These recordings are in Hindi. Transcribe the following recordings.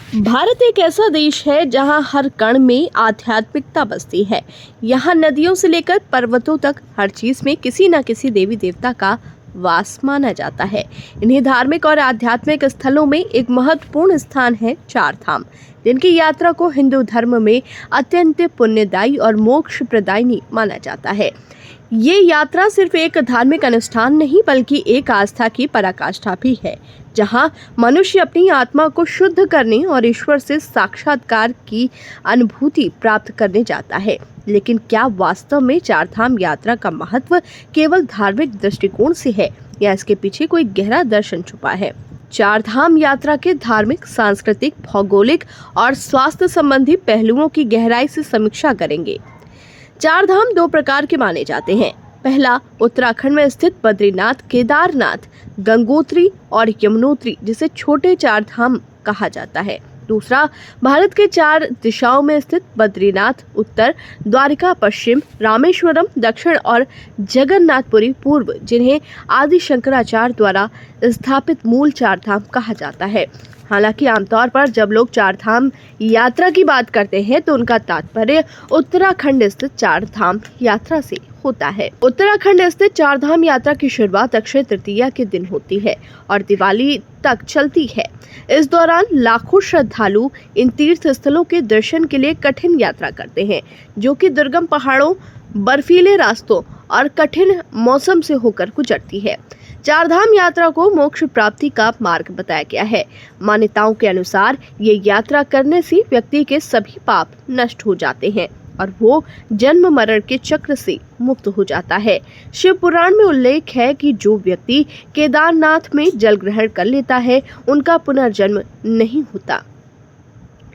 भारत एक ऐसा देश है जहां हर कण में आध्यात्मिकता बसती है। यहाँ नदियों से लेकर पर्वतों तक हर चीज में किसी न किसी देवी देवता का वास माना जाता है। इन्हीं धार्मिक और आध्यात्मिक स्थलों में एक महत्वपूर्ण स्थान है चार धाम, जिनकी यात्रा को हिंदू धर्म में अत्यंत पुण्यदायी और मोक्ष प्रदायिनी माना जाता है। ये यात्रा सिर्फ एक धार्मिक अनुष्ठान नहीं बल्कि एक आस्था की पराकाष्ठा भी है, जहां मनुष्य अपनी आत्मा को शुद्ध करने और ईश्वर से साक्षात्कार की अनुभूति प्राप्त करने जाता है। लेकिन क्या वास्तव में चार धाम यात्रा का महत्व केवल धार्मिक दृष्टिकोण से है या इसके पीछे कोई गहरा दर्शन छुपा है? चार धाम यात्रा के धार्मिक, सांस्कृतिक, भौगोलिक और स्वास्थ्य संबंधी पहलुओं की गहराई से समीक्षा करेंगे। चार धाम दो प्रकार के माने जाते हैं। पहला, उत्तराखंड में स्थित बद्रीनाथ, केदारनाथ, गंगोत्री और यमुनोत्री, जिसे छोटे चार धाम कहा जाता है। दूसरा, भारत के चार दिशाओं में स्थित बद्रीनाथ उत्तर, द्वारिका पश्चिम, रामेश्वरम दक्षिण और जगन्नाथपुरी पूर्व, जिन्हें आदि शंकराचार्य द्वारा स्थापित मूल चार धाम कहा जाता है। हालांकि आमतौर पर जब लोग चार धाम यात्रा की बात करते हैं तो उनका तात्पर्य उत्तराखंड स्थित चार धाम यात्रा से होता है। उत्तराखंड स्थित चार धाम यात्रा की शुरुआत अक्षय तृतीया के दिन होती है और दिवाली तक चलती है। इस दौरान लाखों श्रद्धालु इन तीर्थ स्थलों के दर्शन के लिए कठिन यात्रा करते हैं, जो कि दुर्गम पहाड़ों, बर्फीले रास्तों और कठिन मौसम से होकर गुजरती है। चार धाम यात्रा को मोक्ष प्राप्ति का मार्ग बताया गया है। मान्यताओं के अनुसार ये यात्रा करने से व्यक्ति के सभी पाप नष्ट हो जाते हैं और वो जन्म मरण के चक्र से मुक्त हो जाता है। शिव पुराण में उल्लेख है कि जो व्यक्ति केदारनाथ में जल ग्रहण कर लेता है, उनका पुनर्जन्म नहीं होता।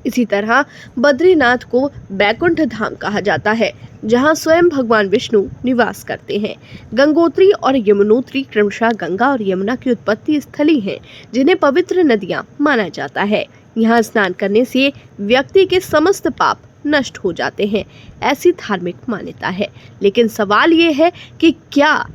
इसी तरह बद्रीनाथ को बैकुंठ धाम कहा जाता है, जहां स्वयं भगवान विष्णु निवास करते हैं। गंगोत्री और यमुनोत्री क्रमशः गंगा और यमुना की उत्पत्ति स्थली हैं, जिन्हें पवित्र नदियां माना जाता है। यहाँ स्नान करने से व्यक्ति के समस्त पाप नष्ट हो जाते हैं, ऐसी धार्मिक मान्यता है। लेकिन सवाल ये है कि क्या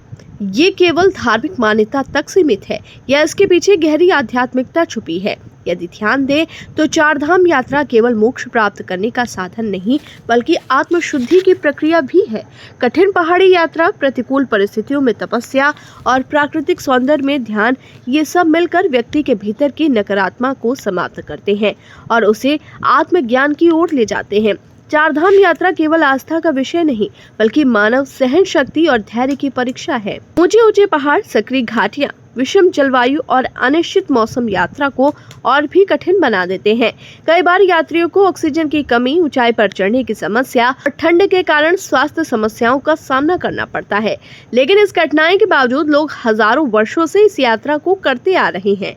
ये केवल धार्मिक मान्यता तक सीमित है या इसके पीछे गहरी आध्यात्मिकता छुपी है? यदि ध्यान दें तो चार धाम यात्रा केवल मोक्ष प्राप्त करने का साधन नहीं बल्कि आत्मशुद्धि की प्रक्रिया भी है। कठिन पहाड़ी यात्रा, प्रतिकूल परिस्थितियों में तपस्या और प्राकृतिक सौंदर्य में ध्यान, ये सब मिलकर व्यक्ति के भीतर की नकारात्मक को समाप्त करते हैं और उसे आत्मज्ञान की ओर ले जाते हैं। चार धाम यात्रा केवल आस्था का विषय नहीं बल्कि मानव सहन शक्ति और धैर्य की परीक्षा है। ऊंचे ऊंचे पहाड़, सकरी घाटियां, विषम जलवायु और अनिश्चित मौसम यात्रा को और भी कठिन बना देते हैं। कई बार यात्रियों को ऑक्सीजन की कमी, ऊंचाई पर चढ़ने की समस्या और ठंड के कारण स्वास्थ्य समस्याओं का सामना करना पड़ता है। लेकिन इस कठिनाई के बावजूद लोग हजारों वर्षों से इस यात्रा को करते आ रहे हैं।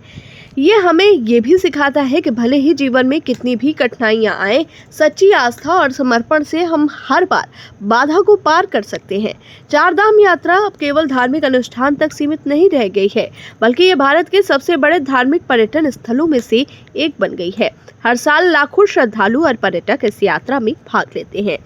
ये हमें ये भी सिखाता है कि भले ही जीवन में कितनी भी कठिनाइयां आए, सच्ची आस्था और समर्पण से हम हर बार बाधा को पार कर सकते हैं। चार धाम यात्रा अब केवल धार्मिक अनुष्ठान तक सीमित नहीं रह गई है, बल्कि ये भारत के सबसे बड़े धार्मिक पर्यटन स्थलों में से एक बन गई है। हर साल लाखों श्रद्धालु और पर्यटक इस यात्रा में भाग लेते हैं।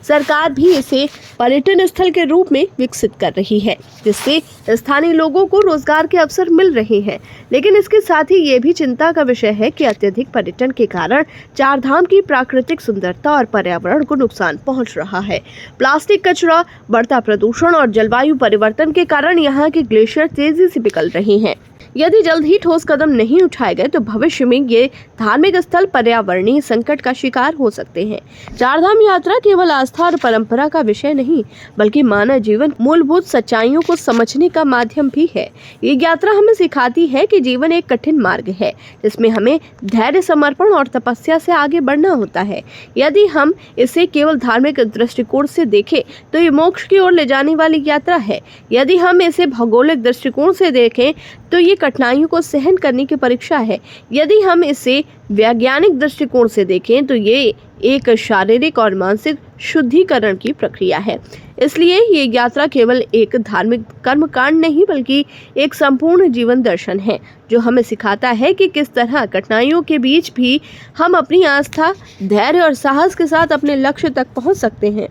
सरकार भी इसे पर्यटन स्थल के रूप में विकसित कर रही है, जिससे स्थानीय लोगों को रोजगार के अवसर मिल रहे हैं। लेकिन इसके साथ ही ये भी चिंता का विषय है कि अत्यधिक पर्यटन के कारण चार धाम की प्राकृतिक सुंदरता और पर्यावरण को नुकसान पहुंच रहा है। प्लास्टिक कचरा, बढ़ता प्रदूषण और जलवायु परिवर्तन के कारण यहाँ के ग्लेशियर तेजी से पिघल रहे हैं। यदि जल्द ही ठोस कदम नहीं उठाए गए तो भविष्य में ये धार्मिक स्थल पर्यावरणीय संकट का शिकार हो सकते हैं। चार धाम यात्रा केवल आस्था और परंपरा का विषय नहीं बल्कि मानव जीवन मूलभूत सच्चाइयों को समझने का माध्यम भी है। ये यात्रा हमें सिखाती है कि जीवन एक कठिन मार्ग है, जिसमें हमें धैर्य, समर्पण और तपस्या से आगे बढ़ना होता है। यदि हम इसे केवल धार्मिक दृष्टिकोण से देखें तो ये मोक्ष की ओर ले जाने वाली यात्रा है। यदि हम इसे भौगोलिक दृष्टिकोण से देखें तो ये कठिनाइयों को सहन करने की परीक्षा है। यदि हम इसे वैज्ञानिक दृष्टिकोण से देखें तो ये एक शारीरिक और मानसिक शुद्धिकरण की प्रक्रिया है। इसलिए ये यात्रा केवल एक धार्मिक कर्मकांड नहीं बल्कि एक संपूर्ण जीवन दर्शन है, जो हमें सिखाता है कि किस तरह कठिनाइयों के बीच भी हम अपनी आस्था, धैर्य और साहस के साथ अपने लक्ष्य तक पहुंच सकते हैं।